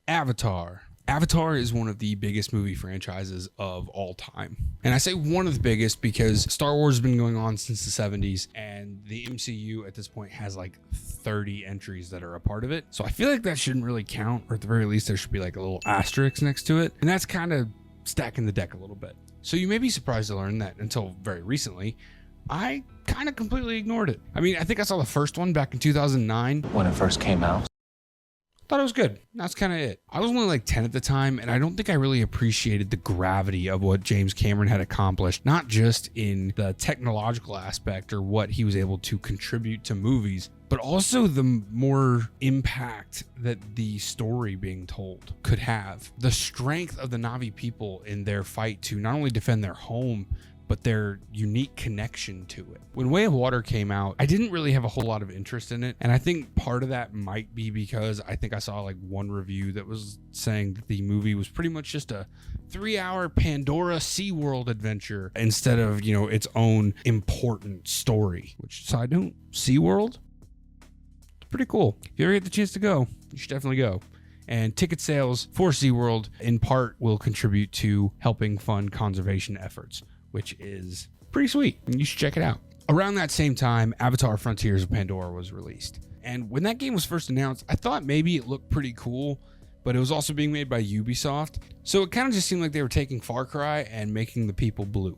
Avatar. Avatar is one of the biggest movie franchises of all time. And I say one of the biggest because Star Wars has been going on since the 70s, and the MCU at this point has like 30 entries that are a part of it. So I feel like that shouldn't really count, or at the very least there should be like a little asterisk next to it. And that's kind of stacking the deck a little bit. So you may be surprised to learn that until very recently, I kind of completely ignored it. I mean, I think I saw the first one back in 2009. When it first came out. Thought it was good. That's kind of it. I was only like 10 at the time, and I don't think I really appreciated the gravity of what James Cameron had accomplished, not just in the technological aspect or what he was able to contribute to movies, but also the more impact that the story being told could have. The strength of the Na'vi people in their fight to not only defend their home, but their unique connection to it. When Way of Water came out, I didn't really have a whole lot of interest in it. And I think part of that might be because I think I saw like one review that was saying that the movie was pretty much just a 3-hour Pandora SeaWorld adventure instead of, you know, its own important story. Which, side note, SeaWorld? It's pretty cool. If you ever get the chance to go, you should definitely go. And ticket sales for SeaWorld in part will contribute to helping fund conservation efforts, which is pretty sweet. You should check it out. Around that same time, Avatar Frontiers of Pandora was released. And when that game was first announced, I thought maybe it looked pretty cool, but it was also being made by Ubisoft. So it kind of just seemed like they were taking Far Cry and making the people blue.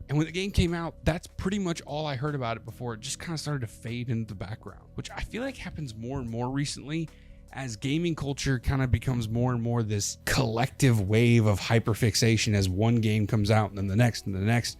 And when the game came out, that's pretty much all I heard about it before it just kind of started to fade into the background, which I feel like happens more and more recently as gaming culture kind of becomes more and more this collective wave of hyperfixation as one game comes out and then the next and the next,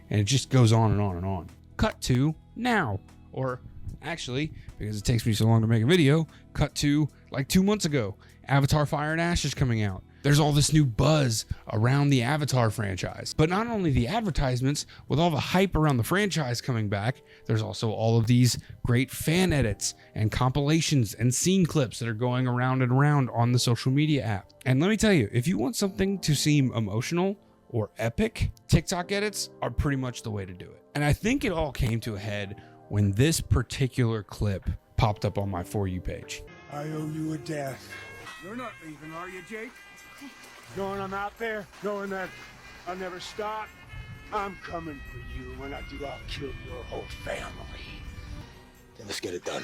and it just goes on and on and on. Cut to now, or actually, because it takes me so long to make a video, cut to like 2 months ago. Avatar Fire and Ash is coming out. There's all this new buzz around the Avatar franchise. But not only the advertisements, with all the hype around the franchise coming back, there's also all of these great fan edits and compilations and scene clips that are going around and around on the social media app. And let me tell you, if you want something to seem emotional or epic, TikTok edits are pretty much the way to do it. And I think it all came to a head when this particular clip popped up on my For You page. I owe you a death. You're not leaving, are you, Jake? Knowing I'm out there, knowing that I'll never stop, I'm coming for you. When I do, I'll kill your whole family. Then let's get it done.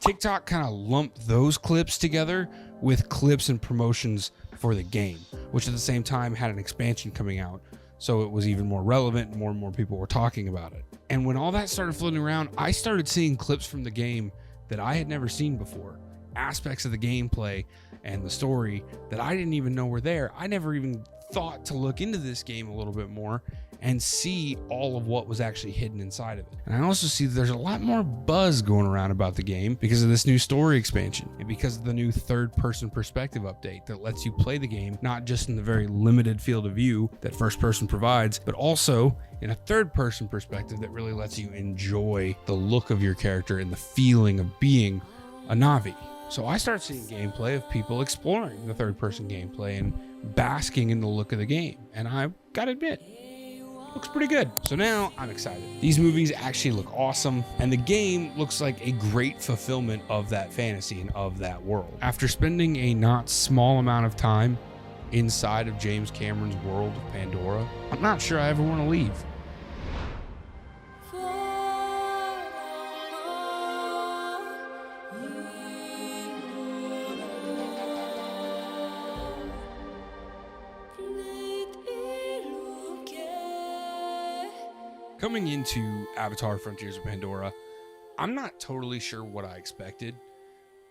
TikTok kind of lumped those clips together with clips and promotions for the game, which at the same time had an expansion coming out. So it was even more relevant, and more people were talking about it. And when all that started floating around, I started seeing clips from the game that I had never seen before. Aspects of the gameplay and the story that I didn't even know were there. I never even thought to look into this game a little bit more and see all of what was actually hidden inside of it. And I also see that there's a lot more buzz going around about the game because of this new story expansion and because of the new third-person perspective update that lets you play the game not just in the very limited field of view that first person provides, but also in a third-person perspective that really lets you enjoy the look of your character and the feeling of being a Na'vi. So I start seeing gameplay of people exploring the third-person gameplay and basking in the look of the game. And I gotta admit, looks pretty good. So now I'm excited. These movies actually look awesome, and the game looks like a great fulfillment of that fantasy and of that world. After spending a not small amount of time inside of James Cameron's world of Pandora, I'm not sure I ever want to leave. Coming into Avatar Frontiers of Pandora, I'm not totally sure what I expected,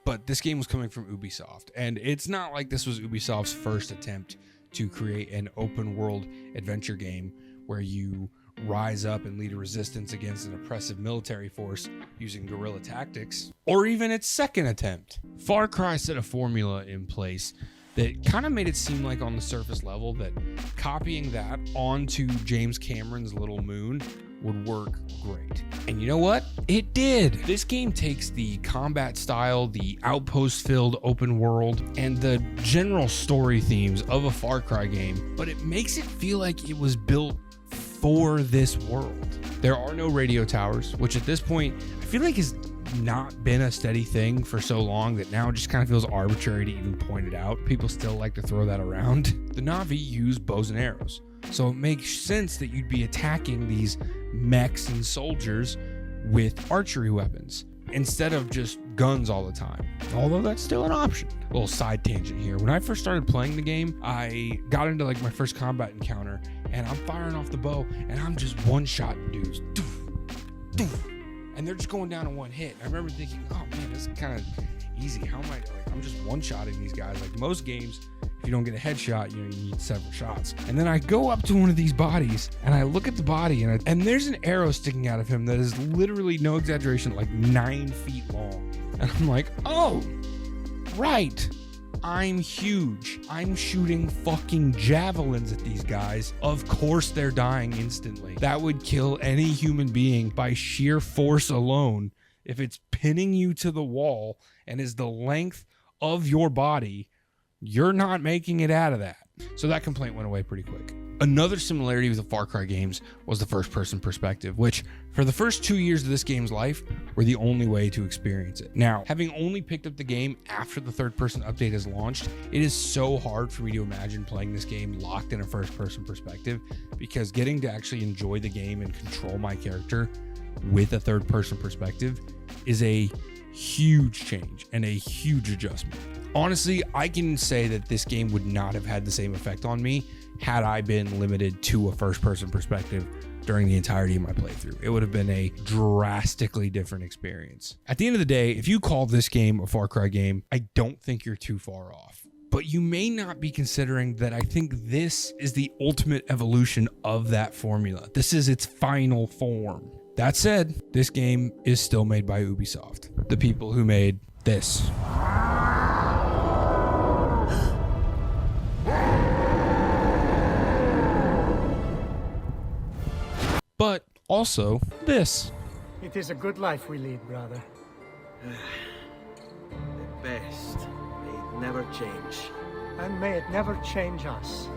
but this game was coming from Ubisoft, and it's not like this was Ubisoft's first attempt to create an open world adventure game where you rise up and lead a resistance against an oppressive military force using guerrilla tactics, or even its second attempt. Far Cry set a formula in place that kind of made it seem like on the surface level that copying that onto James Cameron's Little Moon would work great. And you know what? It did. This game takes the combat style, the outpost-filled open world, and the general story themes of a Far Cry game, but it makes it feel like it was built for this world. There are no radio towers, which at this point I feel like is not been a steady thing for so long that now it just kind of feels arbitrary to even point it out. People still like to throw that around. The Na'vi use bows and arrows, so it makes sense that you'd be attacking these mechs and soldiers with archery weapons instead of just guns all the time, although that's still an option. A little side tangent here. When I first started playing the game, I got into like my first combat encounter, and I'm firing off the bow, and I'm just one-shotting dudes. Doof, doof, and they're just going down in one hit. And I remember thinking, oh man, this is kind of easy. How am I, like, I'm just one-shotting these guys. Like most games, if you don't get a headshot, you need several shots. And then I go up to one of these bodies, and I look at the body, and there's an arrow sticking out of him that is literally, no exaggeration, like 9 feet long. And I'm like, oh, right. I'm huge. I'm shooting fucking javelins at these guys. Of course they're dying instantly. That would kill any human being by sheer force alone. If it's pinning you to the wall and is the length of your body, you're not making it out of that. So that complaint went away pretty quick. Another similarity with the Far Cry games was the first-person perspective, which for the first 2 years of this game's life were the only way to experience it. Now, having only picked up the game after the third-person update has launched, it is so hard for me to imagine playing this game locked in a first-person perspective, because getting to actually enjoy the game and control my character with a third-person perspective is a huge change and a huge adjustment. Honestly, I can say that this game would not have had the same effect on me had I been limited to a first-person perspective during the entirety of my playthrough. It would have been a drastically different experience. At the end of the day, if you call this game a Far Cry game, I don't think you're too far off. But you may not be considering that I think this is the ultimate evolution of that formula. This is its final form. That said, this game is still made by Ubisoft, the people who made this. But also this. It is a good life we lead, brother. The best. May it never change. And may it never change us.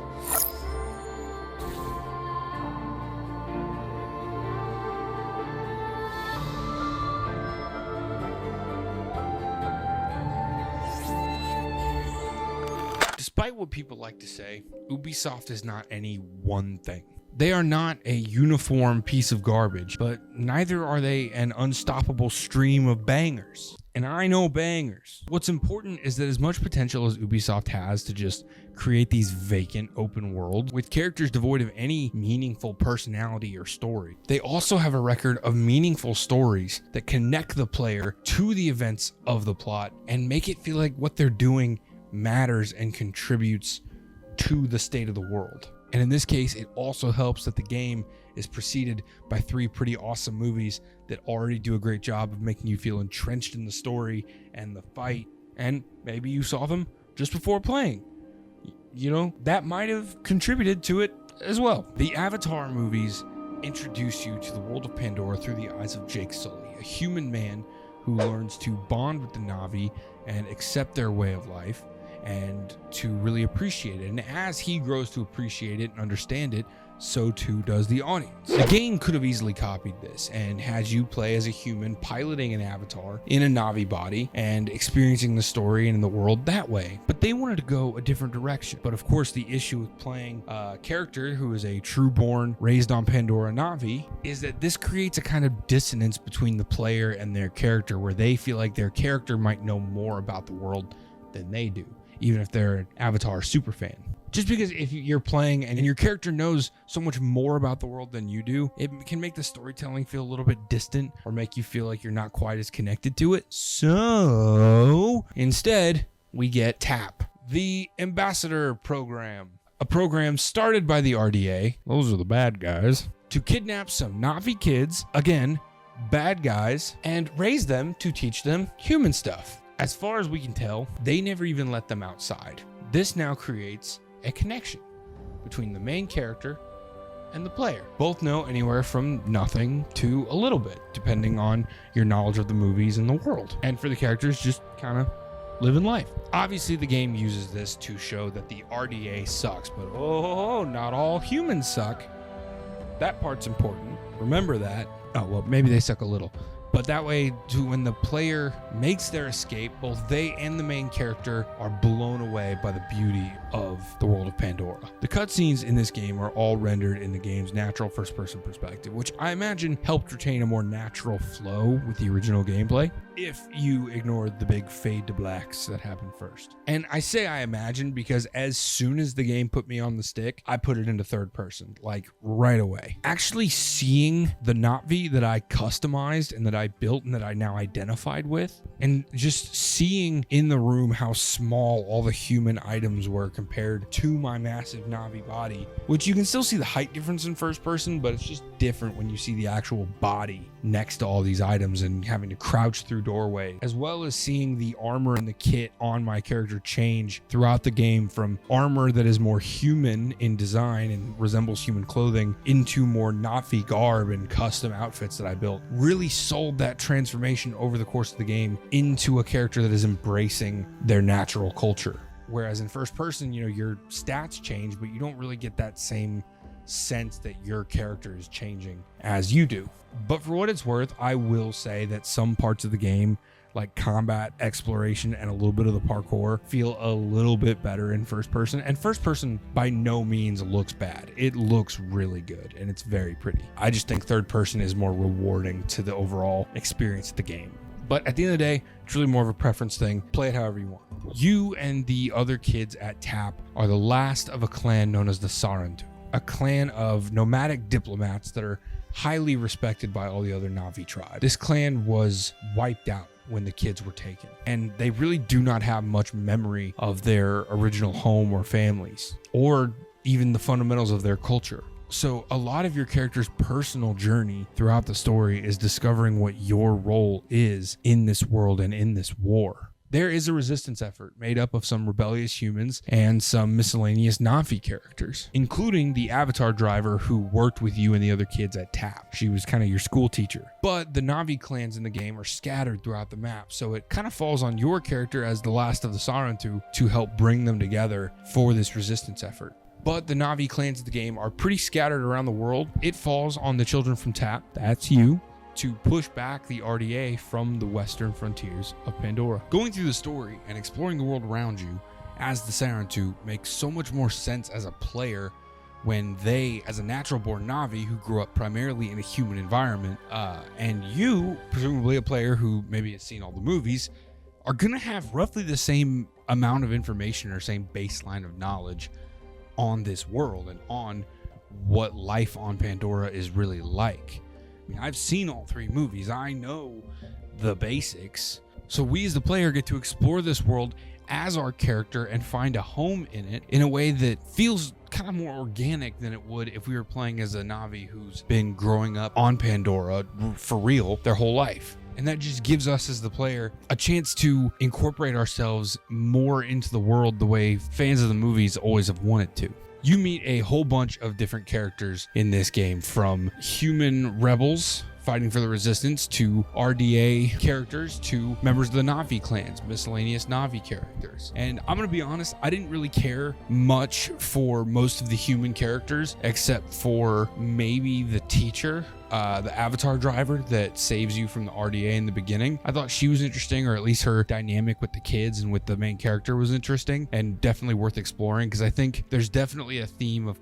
Despite what people like to say, Ubisoft is not any one thing. They are not a uniform piece of garbage, but neither are they an unstoppable stream of bangers. And I know bangers. What's important is that as much potential as Ubisoft has to just create these vacant open worlds with characters devoid of any meaningful personality or story, they also have a record of meaningful stories that connect the player to the events of the plot and make it feel like what they're doing matters and contributes to the state of the world. And in this case, it also helps that the game is preceded by 3 pretty awesome movies that already do a great job of making you feel entrenched in the story and the fight. And maybe you saw them just before playing. You know, that might have contributed to it as well. The Avatar movies introduce you to the world of Pandora through the eyes of Jake Sully, a human man who learns to bond with the Na'vi and accept their way of life, and to really appreciate it. And as he grows to appreciate it and understand it, so too does the audience. The game could have easily copied this and had you play as a human piloting an avatar in a Na'vi body and experiencing the story and the world that way. But they wanted to go a different direction. But of course, the issue with playing a character who is a true-born, raised on Pandora Na'vi is that this creates a kind of dissonance between the player and their character, where they feel like their character might know more about the world than they do, even if they're an Avatar superfan. Just because if you're playing and your character knows so much more about the world than you do, it can make the storytelling feel a little bit distant or make you feel like you're not quite as connected to it. So instead, we get TAP, the Ambassador Program, a program started by the RDA, those are the bad guys, to kidnap some Na'vi kids, again, bad guys, and raise them to teach them human stuff. As far as we can tell, they never even let them outside. This now creates a connection between the main character and the player. Both know anywhere from nothing to a little bit, depending on your knowledge of the movies and the world. And for the characters, just kind of living life. Obviously, the game uses this to show that the RDA sucks, but oh, not all humans suck. That part's important. Remember that. Oh, well, maybe they suck a little. But that way, when the player makes their escape, both they and the main character are blown away by the beauty of the world of Pandora. The cutscenes in this game are all rendered in the game's natural first-person perspective, which I imagine helped retain a more natural flow with the original gameplay, if you ignore the big fade to blacks that happen first. And I say I imagine because as soon as the game put me on the stick, I put it into third person, like right away. Actually seeing the Na'vi that I customized and that I built and that I now identified with, and just seeing in the room how small all the human items were compared to my massive Na'vi body, which you can still see the height difference in first person, but it's just different when you see the actual body next to all these items and having to crouch through doorways, as well as seeing the armor and the kit on my character change throughout the game from armor that is more human in design and resembles human clothing into more Na'vi garb and custom outfits that I built. Really sold that transformation over the course of the game into a character that is embracing their natural culture. Whereas in first person, your stats change, but you don't really get that same sense that your character is changing as you do. But for what it's worth, I will say that some parts of the game, like combat, exploration, and a little bit of the parkour, feel a little bit better in first person. And first person by no means looks bad. It looks really good and it's very pretty. I just think third person is more rewarding to the overall experience of the game. But at the end of the day, it's really more of a preference thing. Play it however you want. You and the other kids at TAP are the last of a clan known as the Sarantu, a clan of nomadic diplomats that are highly respected by all the other Na'vi tribes. This clan was wiped out when the kids were taken, and they really do not have much memory of their original home or families, or even the fundamentals of their culture. So a lot of your character's personal journey throughout the story is discovering what your role is in this world and in this war. There is a resistance effort made up of some rebellious humans and some miscellaneous Na'vi characters, including the avatar driver who worked with you and the other kids at TAP. She was kind of your school teacher. But the Na'vi clans in the game are scattered throughout the map, so it kind of falls on your character as the last of the Sarantu to help bring them together for this resistance effort. But the Na'vi clans of the game are pretty scattered around the world. It falls on the children from TAP, that's you, to push back the RDA from the western frontiers of Pandora. Going through the story and exploring the world around you as the Sarantu makes so much more sense as a player when they, as a natural-born Na'vi who grew up primarily in a human environment, and you, presumably a player who maybe has seen all the movies, are going to have roughly the same amount of information or same baseline of knowledge on this world and on what life on Pandora is really like. I mean, I've seen all three movies. I know the basics. So we as the player get to explore this world as our character and find a home in it in a way that feels kind of more organic than it would if we were playing as a Na'vi who's been growing up on Pandora for real their whole life. And that just gives us as the player a chance to incorporate ourselves more into the world the way fans of the movies always have wanted to. You meet a whole bunch of different characters in this game, from human rebels fighting for the resistance to RDA characters to members of the Na'vi clans, miscellaneous Na'vi characters. And I'm going to be honest, I didn't really care much for most of the human characters except for maybe the teacher, the avatar driver that saves you from the RDA in the beginning. I thought she was interesting, or at least her dynamic with the kids and with the main character was interesting and definitely worth exploring, because I think there's definitely a theme of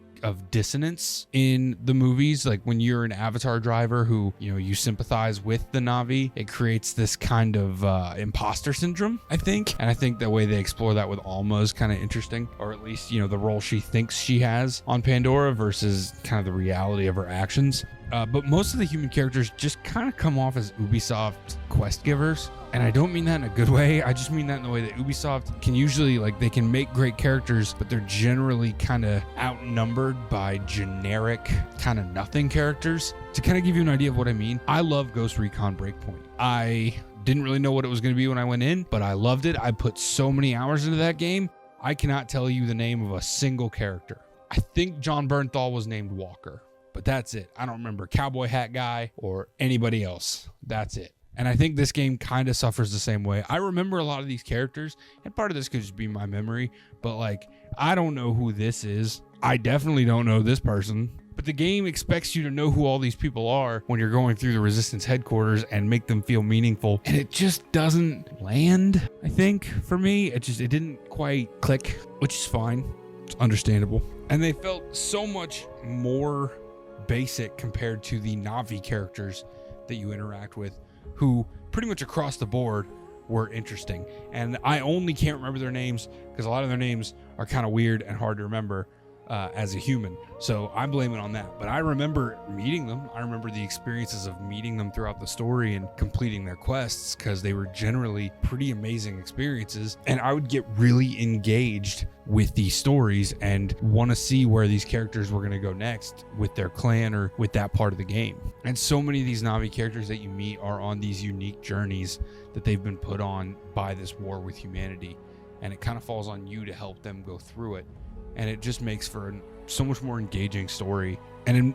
dissonance in the movies. Like when you're an avatar driver who, you sympathize with the Na'vi, it creates this kind of imposter syndrome, I think. And I think the way they explore that with Alma is kind of interesting, or at least, the role she thinks she has on Pandora versus kind of the reality of her actions. But most of the human characters just kind of come off as Ubisoft quest givers. And I don't mean that in a good way. I just mean that in the way that Ubisoft can usually, they can make great characters, but they're generally kind of outnumbered by generic kind of nothing characters. To kind of give you an idea of what I mean, I love Ghost Recon Breakpoint. I didn't really know what it was going to be when I went in, but I loved it. I put so many hours into that game. I cannot tell you the name of a single character. I think John Bernthal was named Walker, but that's it. I don't remember Cowboy Hat Guy or anybody else. That's it. And I think this game kind of suffers the same way. I remember a lot of these characters, and part of this could just be my memory, but I don't know who this is. I definitely don't know this person, But the game expects you to know who all these people are when you're going through the Resistance headquarters and make them feel meaningful. And it just doesn't land, I think, for me. It didn't quite click, which is fine. It's understandable. And they felt so much more basic compared to the Na'vi characters that you interact with, who pretty much across the board were interesting. And I only can't remember their names because a lot of their names are kind of weird and hard to remember as a human. So I'm blaming on that. But I remember meeting them. I remember the experiences of meeting them throughout the story and completing their quests, because they were generally pretty amazing experiences. And I would get really engaged with these stories and want to see where these characters were going to go next with their clan or with that part of the game. And so many of these Na'vi characters that you meet are on these unique journeys that they've been put on by this war with humanity. And it kind of falls on you to help them go through it. And it just makes for so much more engaging story. And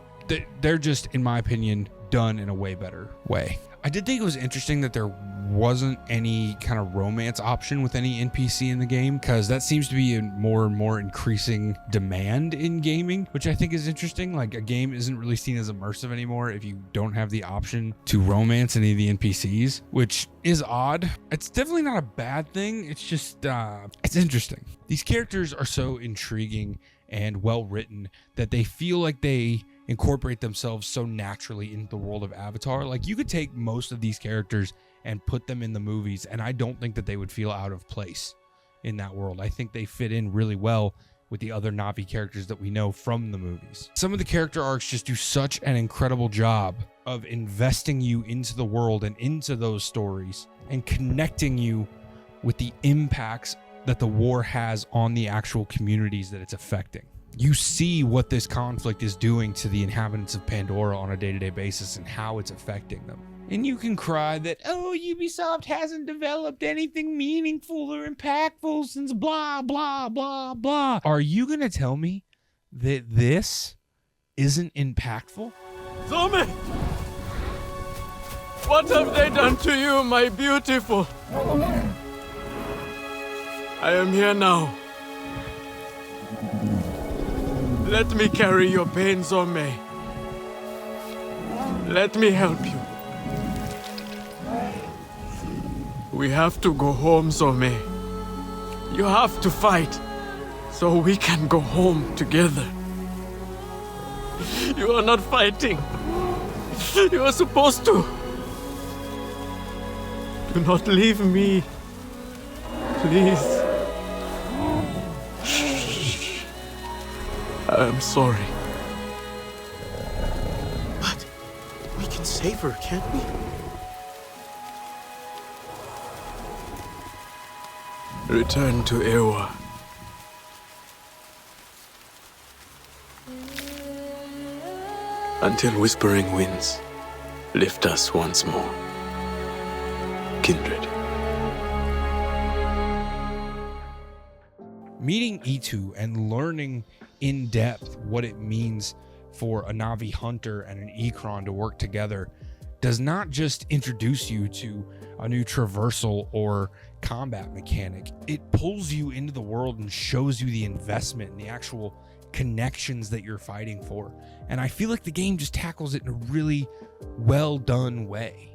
they're just, in my opinion, done in a way better way. I did think it was interesting that there wasn't any kind of romance option with any NPC in the game, because that seems to be a more and more increasing demand in gaming, which I think is interesting. Like, a game isn't really seen as immersive anymore if you don't have the option to romance any of the NPCs, which is odd. It's definitely not a bad thing. It's just, it's interesting. These characters are so intriguing and well written that they feel like they incorporate themselves so naturally into the world of Avatar. Like, you could take most of these characters and put them in the movies, and I don't think that they would feel out of place in that world. I think they fit in really well with the other Na'vi characters that we know from the movies. Some of the character arcs just do such an incredible job of investing you into the world and into those stories and connecting you with the impacts that the war has on the actual communities that it's affecting. You see what this conflict is doing to the inhabitants of Pandora on a day-to-day basis and how it's affecting them. And you can cry that, oh, Ubisoft hasn't developed anything meaningful or impactful since blah, blah, blah, blah. Are you going to tell me that this isn't impactful? Zome! What have they done to you, my beautiful? I am here now. Let me carry your pain, Zome. Let me help you. We have to go home, Zome. You have to fight so we can go home together. You are not fighting. You are supposed to. Do not leave me. Please. I'm sorry. But we can save her, can't we? Return to Ewa. Until whispering winds lift us once more. Kindred. Meeting Itu and learning in depth what it means for a Na'vi hunter and an Ikron to work together does not just introduce you to a new traversal or combat mechanic. It pulls you into the world and shows you the investment and the actual connections that you're fighting for. And I feel like the game just tackles it in a really well done way,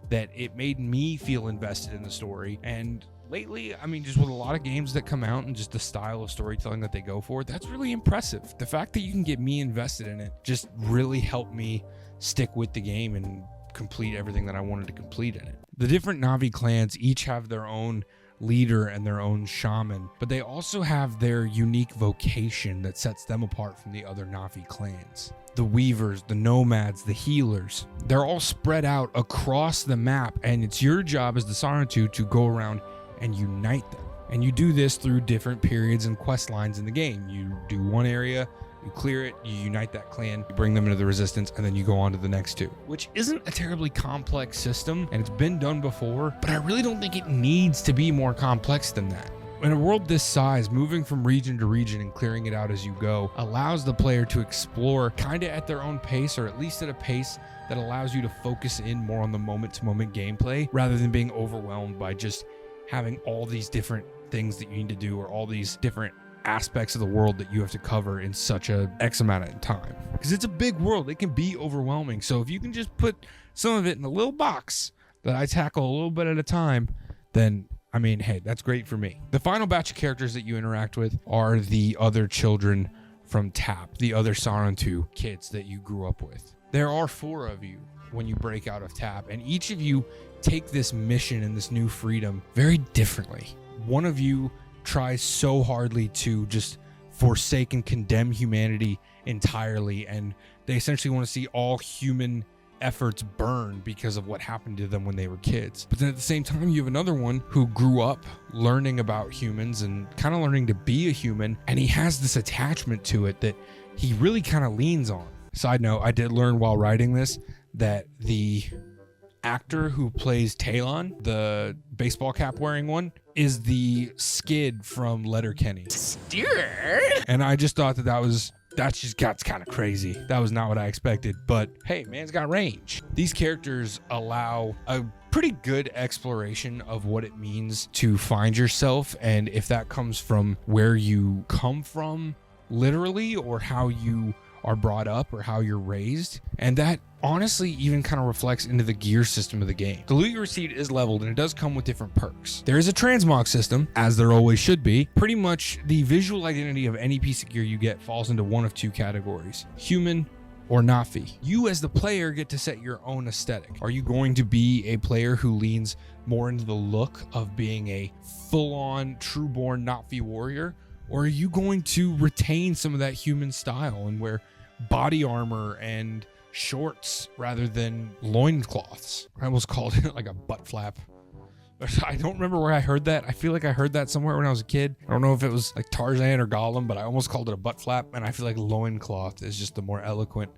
that it made me feel invested in the story. And lately, I mean, just with a lot of games that come out and just the style of storytelling that they go for, that's really impressive. The fact that you can get me invested in it just really helped me stick with the game and complete everything that I wanted to complete in it. The different Na'vi clans each have their own leader and their own shaman, but they also have their unique vocation that sets them apart from the other Na'vi clans. The weavers, the nomads, the healers, they're all spread out across the map, and it's your job as the Sarnatu to go around and unite them. And you do this through different periods and quest lines in the game. You do one area, you clear it, you unite that clan, you bring them into the resistance, and then you go on to the next two, which isn't a terribly complex system, and it's been done before, but I really don't think it needs to be more complex than that. In a world this size, moving from region to region and clearing it out as you go allows the player to explore kind of at their own pace, or at least at a pace that allows you to focus in more on the moment-to-moment gameplay rather than being overwhelmed by just having all these different things that you need to do or all these different aspects of the world that you have to cover in such a X amount of time. Because it's a big world. It can be overwhelming. So if you can just put some of it in a little box that I tackle a little bit at a time, then I mean, hey, that's great for me. The final batch of characters that you interact with are the other children from TAP, the other Sarantu kids that you grew up with. There are 4 of you when you break out of TAP, and each of you take this mission and this new freedom very differently. One of you tries so hardly to just forsake and condemn humanity entirely, and they essentially want to see all human efforts burn because of what happened to them when they were kids. But then at the same time, you have another one who grew up learning about humans and kind of learning to be a human, and he has this attachment to it that he really kind of leans on. Side note, I did learn while writing this that the actor who plays Talon, the baseball cap wearing one, is the Skid from Letterkenny. And I just thought that just got kind of crazy. That was not what I expected, but hey, man's got range. These characters allow a pretty good exploration of what it means to find yourself, and if that comes from where you come from, literally, or how you are brought up or how you're raised. And that honestly even kind of reflects into the gear system of the game. The loot you receive is leveled, and it does come with different perks. There is a transmog system, as there always should be. Pretty much the visual identity of any piece of gear you get falls into one of 2 categories: human or Nafi. You as the player get to set your own aesthetic. Are you going to be a player who leans more into the look of being a full-on true-born Nafi warrior, or are you going to retain some of that human style and wear body armor and shorts rather than loincloths? I almost called it like a butt flap. I don't remember where I heard that. I feel like I heard that somewhere when I was a kid. I don't know if it was like Tarzan or Gollum, but I almost called it a butt flap, and I feel like loincloth is just the more eloquent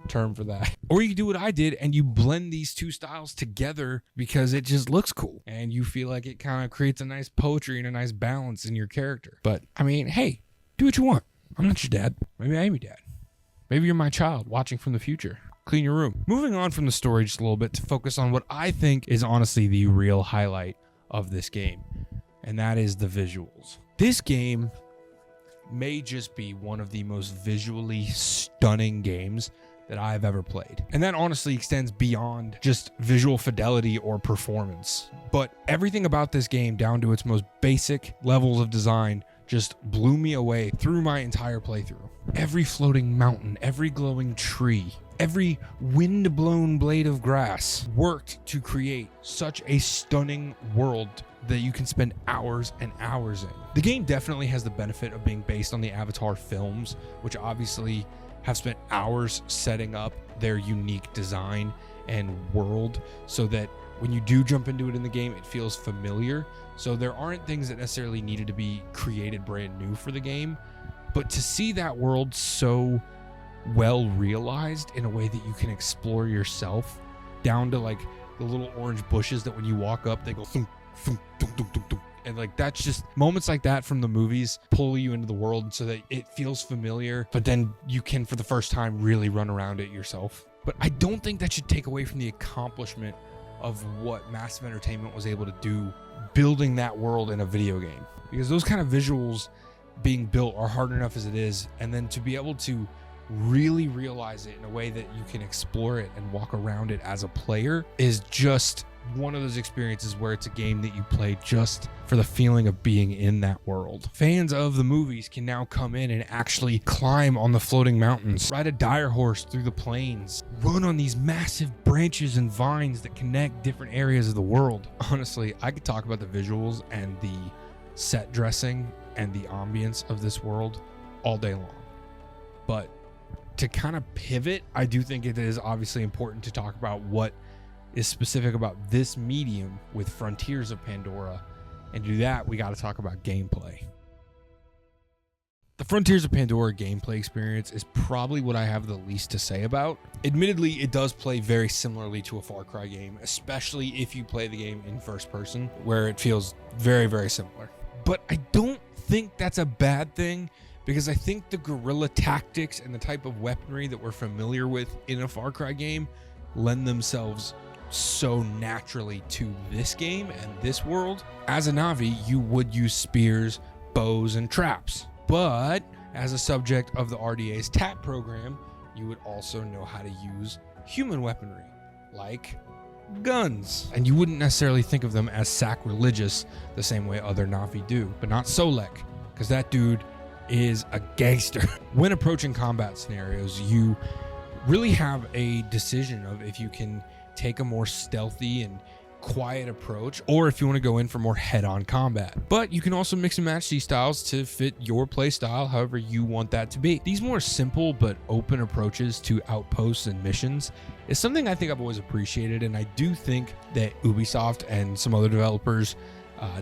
term for that. Or you do what I did and you blend these 2 styles together because it just looks cool and you feel like it kind of creates a nice poetry and a nice balance in your character. But I mean, hey, do what you want. I'm not your dad. Maybe I am your dad. Maybe you're my child watching from the future. Clean your room. Moving on from the story just a little bit to focus on what I think is honestly the real highlight of this game, and that is the visuals. This game may just be one of the most visually stunning games that I've ever played. And that honestly extends beyond just visual fidelity or performance. But everything about this game, down to its most basic levels of design, just blew me away through my entire playthrough. Every floating mountain, every glowing tree, every wind-blown blade of grass worked to create such a stunning world that you can spend hours and hours in. The game definitely has the benefit of being based on the Avatar films, which obviously have spent hours setting up their unique design and world so that when you do jump into it in the game, it feels familiar. So there aren't things that necessarily needed to be created brand new for the game, but to see that world so well realized in a way that you can explore yourself, down to like the little orange bushes that when you walk up, they go thunk, thunk, thunk, thunk, thunk, thunk. And like that's just moments like that from the movies pull you into the world so that it feels familiar, but then you can for the first time really run around it yourself. But I don't think that should take away from the accomplishment of what Massive Entertainment was able to do building that world in a video game, because those kind of visuals being built are hard enough as it is, and then to be able to really realize it in a way that you can explore it and walk around it as a player is just one of those experiences where it's a game that you play just for the feeling of being in that world. Fans of the movies can now come in and actually climb on the floating mountains, ride a dire horse through the plains, run on these massive branches and vines that connect different areas of the world. Honestly, I could talk about the visuals and the set dressing and the ambience of this world all day long. But to kind of pivot, I do think it is obviously important to talk about what is specific about this medium with Frontiers of Pandora. And to do that, we got to talk about gameplay. The Frontiers of Pandora gameplay experience is probably what I have the least to say about. Admittedly, it does play very similarly to a Far Cry game, especially if you play the game in first person, where it feels very, very similar. But I don't think that's a bad thing, because I think the guerrilla tactics and the type of weaponry that we're familiar with in a Far Cry game lend themselves so naturally to this game and this world. As a Na'vi, you would use spears, bows, and traps. But as a subject of the RDA's TAP program, you would also know how to use human weaponry, like guns. And you wouldn't necessarily think of them as sacrilegious the same way other Na'vi do, but not Solek, because that dude is a gangster. When approaching combat scenarios, you really have a decision of if you can take a more stealthy and quiet approach, or if you want to go in for more head-on combat. But you can also mix and match these styles to fit your play style however you want that to be. These more simple but open approaches to outposts and missions is something I think I've always appreciated, and I do think that Ubisoft and some other developers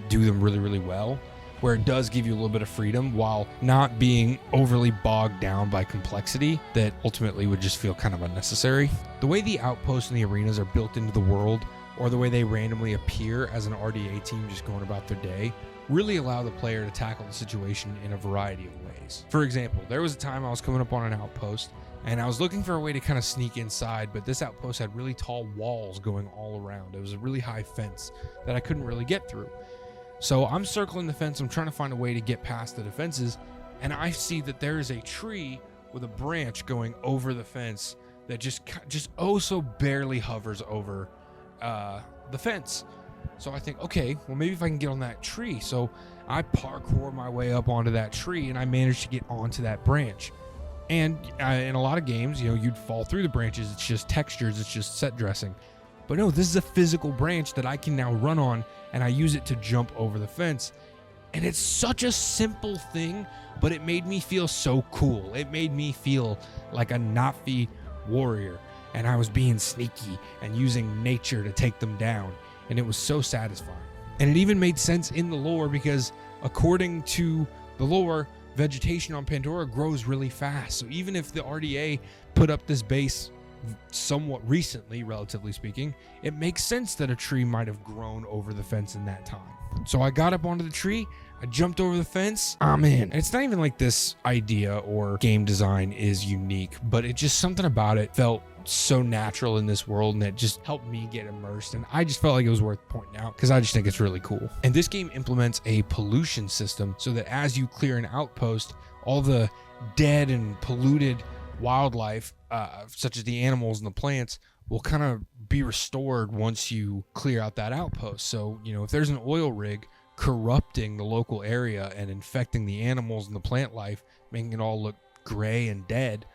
do them really, really well, where it does give you a little bit of freedom while not being overly bogged down by complexity that ultimately would just feel kind of unnecessary. The way the outposts and the arenas are built into the world, or the way they randomly appear as an RDA team just going about their day, really allow the player to tackle the situation in a variety of ways. For example, there was a time I was coming up on an outpost and I was looking for a way to kind of sneak inside, but this outpost had really tall walls going all around. It was a really high fence that I couldn't really get through. So I'm circling the fence, I'm trying to find a way to get past the defenses, and I see that there is a tree with a branch going over the fence that just oh so barely hovers over the fence. So I think, okay, well maybe if I can get on that tree. So I parkour my way up onto that tree and I managed to get onto that branch. And in a lot of games, you know, you'd fall through the branches. It's just textures, it's just set dressing. But no, this is a physical branch that I can now run on, and I use it to jump over the fence. And it's such a simple thing, but it made me feel so cool. It made me feel like a Na'vi warrior, and I was being sneaky and using nature to take them down, and it was so satisfying. And it even made sense in the lore, because according to the lore, vegetation on Pandora grows really fast. So even if the RDA put up this base somewhat recently, relatively speaking, it makes sense that a tree might have grown over the fence in that time. So I got up onto the tree, I jumped over the fence, I'm in. And it's not even like this idea or game design is unique, but it just, something about it felt so natural in this world, and it just helped me get immersed, and I just felt like it was worth pointing out because I just think it's really cool. And this game implements a pollution system so that as you clear an outpost, all the dead and polluted wildlife, such as the animals and the plants, will kind of be restored once you clear out that outpost. So, you know, if there's an oil rig corrupting the local area and infecting the animals and the plant life, making it all look gray and dead,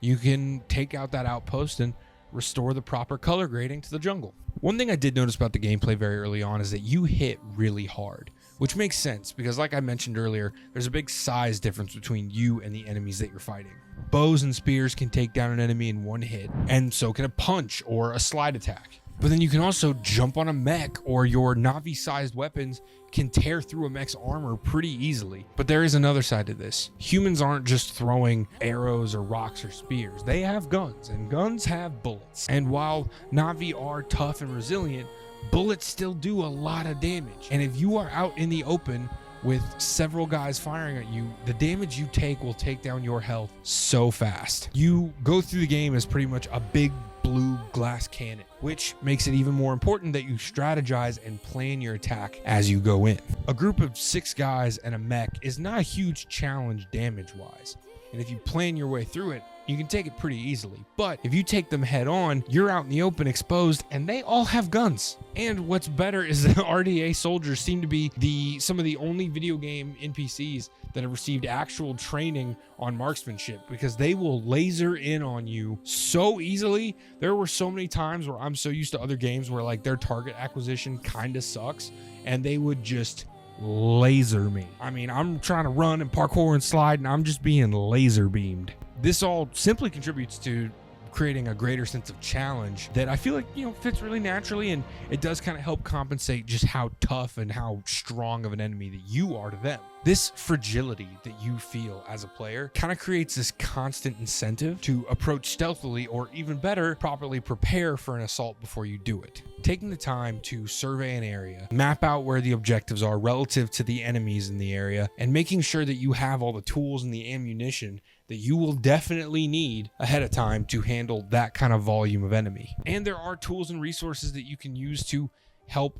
you can take out that outpost and restore the proper color grading to the jungle. One thing I did notice about the gameplay very early on is that you hit really hard, which makes sense because, like I mentioned earlier, there's a big size difference between you and the enemies that you're fighting. Bows and spears can take down an enemy in one hit, and so can a punch or a slide attack. But then you can also jump on a mech, or your Na'vi-sized weapons can tear through a mech's armor pretty easily. But there is another side to this. Humans aren't just throwing arrows or rocks or spears. They have guns, and guns have bullets. And while Na'vi are tough and resilient, bullets still do a lot of damage. And if you are out in the open with several guys firing at you, the damage you take will take down your health so fast. You go through the game as pretty much a big blue glass cannon, which makes it even more important that you strategize and plan your attack as you go in. A group of 6 guys and a mech is not a huge challenge damage-wise, and if you plan your way through it, you can take it pretty easily. But if you take them head on, you're out in the open exposed, and they all have guns. And what's better is that RDA soldiers seem to be some of the only video game NPCs that have received actual training on marksmanship, because they will laser in on you so easily. There were so many times where I'm so used to other games where like their target acquisition kind of sucks, and they would just laser me. I mean, I'm trying to run and parkour and slide, and I'm just being laser beamed. This all simply contributes to creating a greater sense of challenge that I feel like, you know, fits really naturally, and it does kind of help compensate just how tough and how strong of an enemy that you are to them. This fragility that you feel as a player kind of creates this constant incentive to approach stealthily, or even better, properly prepare for an assault before you do it. Taking the time to survey an area, map out where the objectives are relative to the enemies in the area, and making sure that you have all the tools and the ammunition that you will definitely need ahead of time to handle that kind of volume of enemy. And there are tools and resources that you can use to help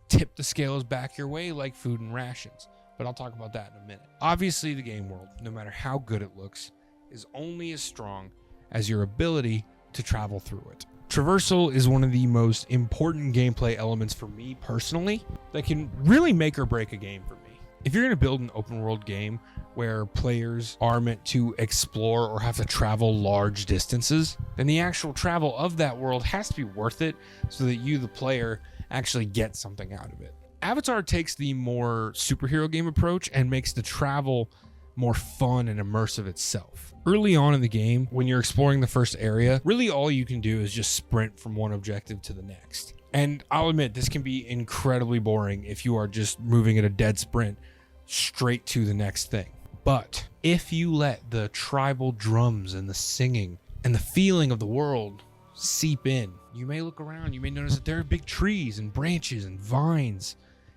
tip the scales back your way, like food and rations. but I'll talk about that in a minute. Obviously, the game world, no matter how good it looks, is only as strong as your ability to travel through it. Traversal is one of the most important gameplay elements for me personally that can really make or break a game for me. If you're going to build an open world game where players are meant to explore or have to travel large distances, then the actual travel of that world has to be worth it so that you, the player, actually get something out of it. Avatar takes the more superhero game approach and makes the travel more fun and immersive itself. Early on in the game, when you're exploring the first area, really all you can do is just sprint from one objective to the next. And I'll admit, this can be incredibly boring if you are just moving at a dead sprint straight to the next thing. But if you let the tribal drums and the singing and the feeling of the world seep in, you may look around, you may notice that there are big trees and branches and vines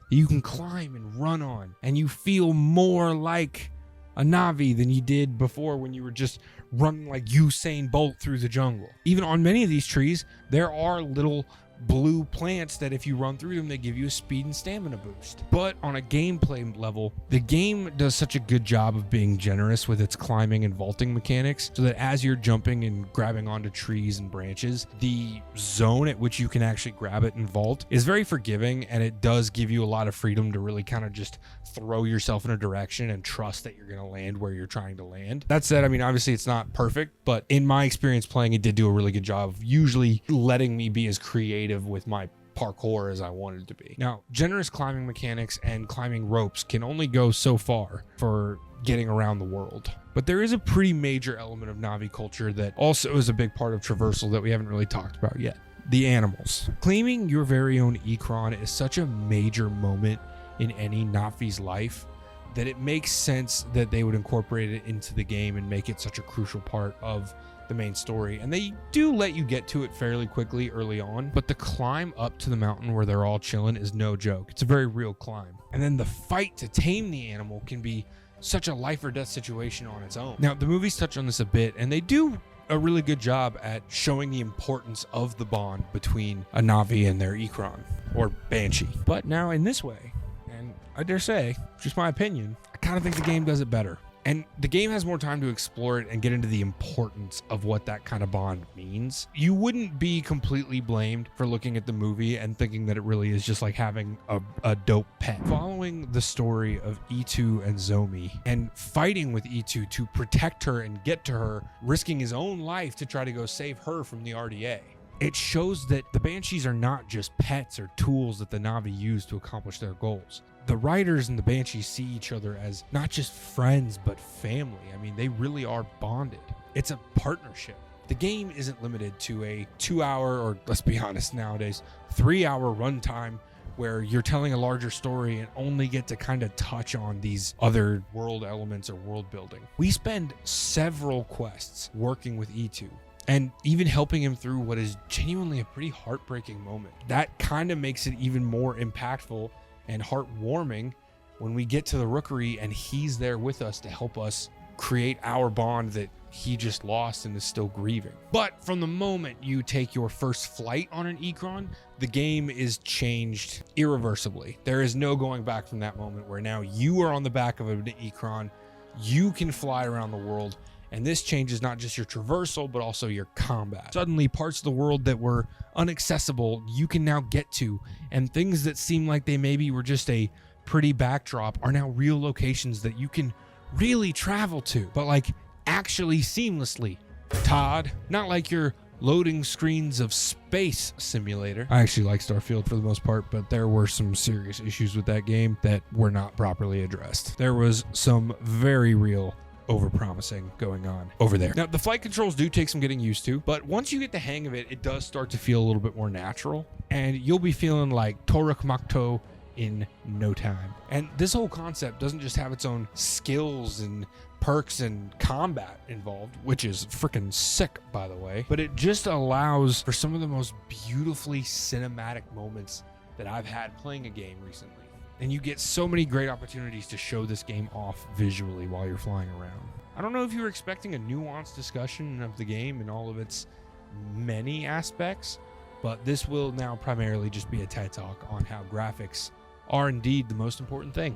that you can climb and run on, and you feel more like a Na'vi than you did before when you were just running like Usain Bolt through the jungle. Even on many of these trees, there are little blue plants that if you run through them, they give you a speed and stamina boost. But on a gameplay level, the game does such a good job of being generous with its climbing and vaulting mechanics, so that as you're jumping and grabbing onto trees and branches, the zone at which you can actually grab it and vault is very forgiving, and it does give you a lot of freedom to really kind of just throw yourself in a direction and trust that you're going to land where you're trying to land. That said, I mean, obviously it's not perfect, but in my experience playing, it did do a really good job of usually letting me be as creative with my parkour as I wanted to be. Now, generous climbing mechanics and climbing ropes can only go so far for getting around the world. But there is a pretty major element of Na'vi culture that also is a big part of traversal that we haven't really talked about yet. The animals. Claiming your very own Ikron is such a major moment in any Na'vi's life that it makes sense that they would incorporate it into the game and make it such a crucial part of the main story. And they do let you get to it fairly quickly early on, but the climb up to the mountain where they're all chilling is no joke. It's a very real climb. And then the fight to tame the animal can be such a life or death situation on its own. Now, the movies touch on this a bit, and they do a really good job at showing the importance of the bond between a Na'vi and their Ikron, or Banshee. But now in this way, and I dare say, just my opinion, I kind of think the game does it better. And the game has more time to explore it and get into the importance of what that kind of bond means. You wouldn't be completely blamed for looking at the movie and thinking that it really is just like having a dope pet. Following the story of E2 and Zomi and fighting with E2 to protect her and get to her, risking his own life to try to go save her from the RDA. It shows that the Banshees are not just pets or tools that the Na'vi use to accomplish their goals. The writers and the Banshees see each other as not just friends, but family. I mean, they really are bonded. It's a partnership. The game isn't limited to a 2-hour, or let's be honest nowadays, 3-hour runtime where you're telling a larger story and only get to kind of touch on these other world elements or world building. We spend several quests working with E2. And even helping him through what is genuinely a pretty heartbreaking moment. That kind of makes it even more impactful and heartwarming when we get to the rookery and he's there with us to help us create our bond that he just lost and is still grieving. But from the moment you take your first flight on an Ikron, the game is changed irreversibly. There is no going back from that moment where now you are on the back of an Ikron, you can fly around the world. And this changes not just your traversal, but also your combat. Suddenly, parts of the world that were inaccessible, you can now get to. And things that seem like they maybe were just a pretty backdrop are now real locations that you can really travel to. But like actually seamlessly. Todd, not like your loading screens of Space Simulator. I actually like Starfield for the most part, but there were some serious issues with that game that were not properly addressed. There was some very real overpromising going on over there. Now, the flight controls do take some getting used to, but once you get the hang of it, it does start to feel a little bit more natural, and you'll be feeling like Toruk Makto in no time. And this whole concept doesn't just have its own skills and perks and combat involved, which is freaking sick, by the way, but it just allows for some of the most beautifully cinematic moments that I've had playing a game recently. And you get so many great opportunities to show this game off visually while you're flying around. I don't know if you were expecting a nuanced discussion of the game and all of its many aspects, but this will now primarily just be a TED Talk on how graphics are indeed the most important thing.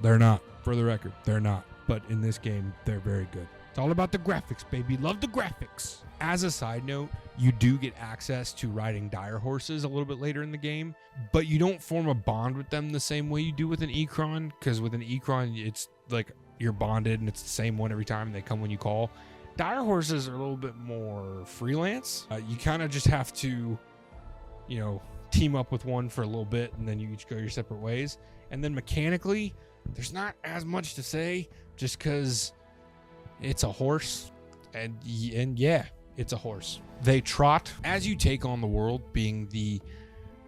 They're not. For the record, they're not. But in this game, they're very good. It's all about the graphics, baby. Love the graphics. As a side note, you do get access to riding dire horses a little bit later in the game, but you don't form a bond with them the same way you do with an Ecron, because with an Ecron, it's like you're bonded and it's the same one every time. They come when you call. Dire horses are a little bit more freelance. You kind of just have to, team up with one for a little bit, and then you each go your separate ways. And then mechanically, there's not as much to say, just because it's a horse, and yeah, it's a horse. They trot as you take on the world, being the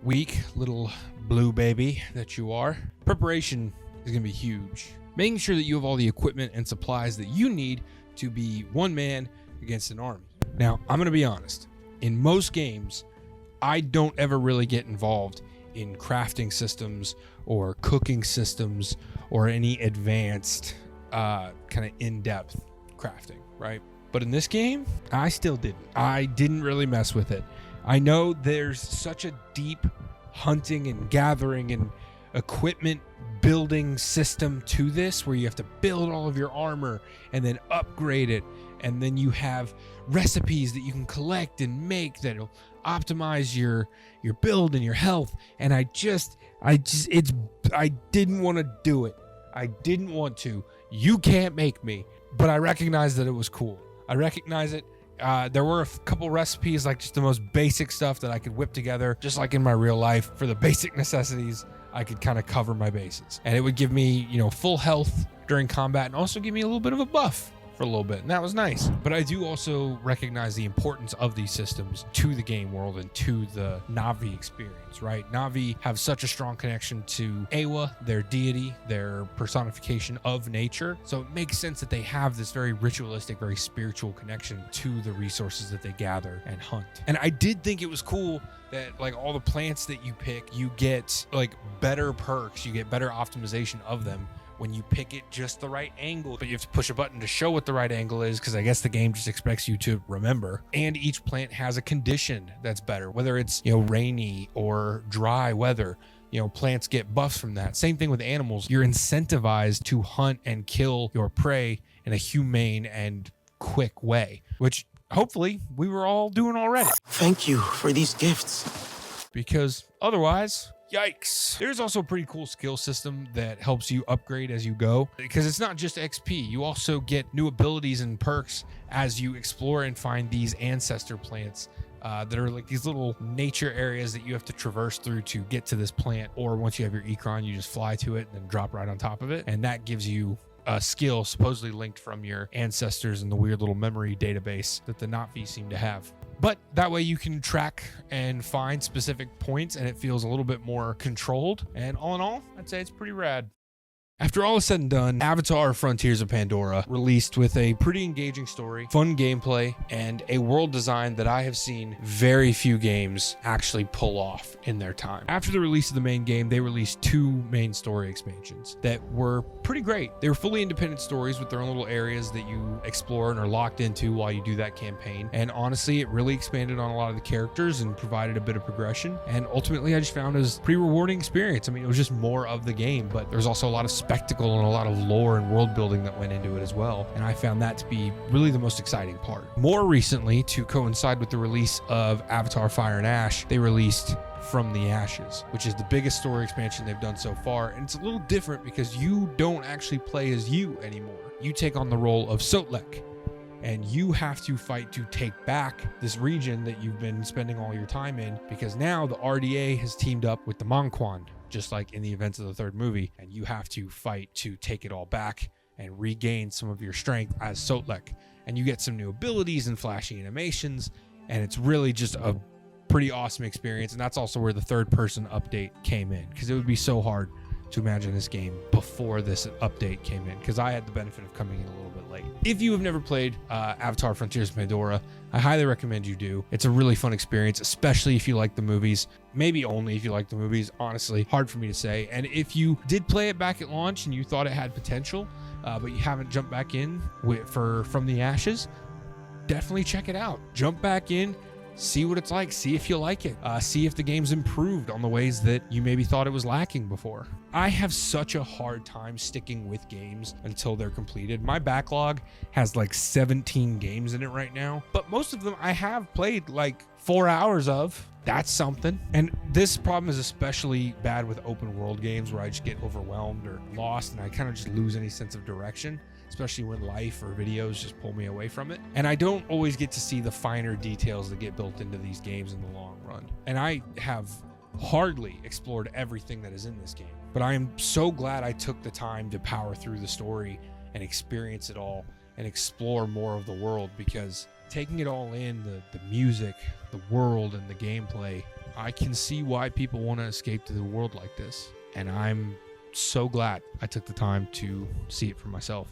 weak little blue baby that you are. Preparation is going to be huge. Making sure that you have all the equipment and supplies that you need to be one man against an army. Now, I'm going to be honest. In most games, I don't ever really get involved in crafting systems or cooking systems or any advanced kind of in-depth crafting, right? But in this game, I still didn't. I didn't really mess with it. I know there's such a deep hunting and gathering and equipment building system to this, where you have to build all of your armor and then upgrade it, and then you have recipes that you can collect and make that'll optimize your build and your health. And I didn't want to do it. I didn't want to. You can't make me. But I recognized that it was cool. I recognize it. There were a couple recipes, like just the most basic stuff that I could whip together, just like in my real life. For the basic necessities, I could kind of cover my bases. And it would give me, full health during combat, and also give me a little bit of a buff for a little bit, and that was nice. But I do also recognize the importance of these systems to the game world and to the Na'vi experience, right? Na'vi have such a strong connection to Awa, their deity, their personification of nature. So it makes sense that they have this very ritualistic, very spiritual connection to the resources that they gather and hunt. And I did think it was cool that like all the plants that you pick, you get like better perks, you get better optimization of them when you pick it just the right angle. But you have to push a button to show what the right angle is, because I guess the game just expects you to remember. And each plant has a condition that's better, whether it's rainy or dry weather. Plants get buffs from that. Same thing with animals. You're incentivized to hunt and kill your prey in a humane and quick way, which hopefully we were all doing already. Thank you for these gifts. Because otherwise, yikes. There's also a pretty cool skill system that helps you upgrade as you go, because it's not just XP. You also get new abilities and perks as you explore and find these ancestor plants that are like these little nature areas that you have to traverse through to get to this plant. Or once you have your Ecron, you just fly to it and then drop right on top of it. And that gives you a skill supposedly linked from your ancestors in the weird little memory database that the Na'vi seem to have. But that way you can track and find specific points, and it feels a little bit more controlled. And all in all, I'd say it's pretty rad. After all is said and done, Avatar Frontiers of Pandora released with a pretty engaging story, fun gameplay, and a world design that I have seen very few games actually pull off in their time. After the release of the main game, they released 2 main story expansions that were pretty great. They were fully independent stories with their own little areas that you explore and are locked into while you do that campaign. And honestly, it really expanded on a lot of the characters and provided a bit of progression. And ultimately, I just found it was a pretty rewarding experience. I mean, it was just more of the game, but there was also a lot of spectacle and a lot of lore and world building that went into it as well. And I found that to be really the most exciting part. More recently, to coincide with the release of Avatar Fire and Ash, they released From the Ashes, which is the biggest story expansion they've done so far. And it's a little different because you don't actually play as you anymore. You take on the role of Sotlek, and you have to fight to take back this region that you've been spending all your time in, because now the RDA has teamed up with the Manquan, just like in the events of the 3rd movie, and you have to fight to take it all back and regain some of your strength as Sotlek. And you get some new abilities and flashy animations, and it's really just a pretty awesome experience. And that's also where the 3rd-person update came in, because it would be so hard to imagine this game before this update came in, because I had the benefit of coming in a little bit late. If you have never played Avatar Frontiers of Pandora, I highly recommend you do. It's a really fun experience, especially if you like the movies. Maybe only if you like the movies, honestly. Hard for me to say. And if you did play it back at launch and you thought it had potential, but you haven't jumped back in for From the Ashes, definitely check it out. Jump back in, see what it's like, see if you like it, see if the game's improved on the ways that you maybe thought it was lacking before. I have such a hard time sticking with games until they're completed. My backlog has like 17 games in it right now, but most of them I have played like 4 hours of. That's something. And this problem is especially bad with open world games where I just get overwhelmed or lost and I kind of just lose any sense of direction, especially when life or videos just pull me away from it. And I don't always get to see the finer details that get built into these games in the long run. And I have hardly explored everything that is in this game, but I am so glad I took the time to power through the story and experience it all and explore more of the world, because taking it all in, the music, the world, and the gameplay, I can see why people want to escape to the world like this. And I'm so glad I took the time to see it for myself.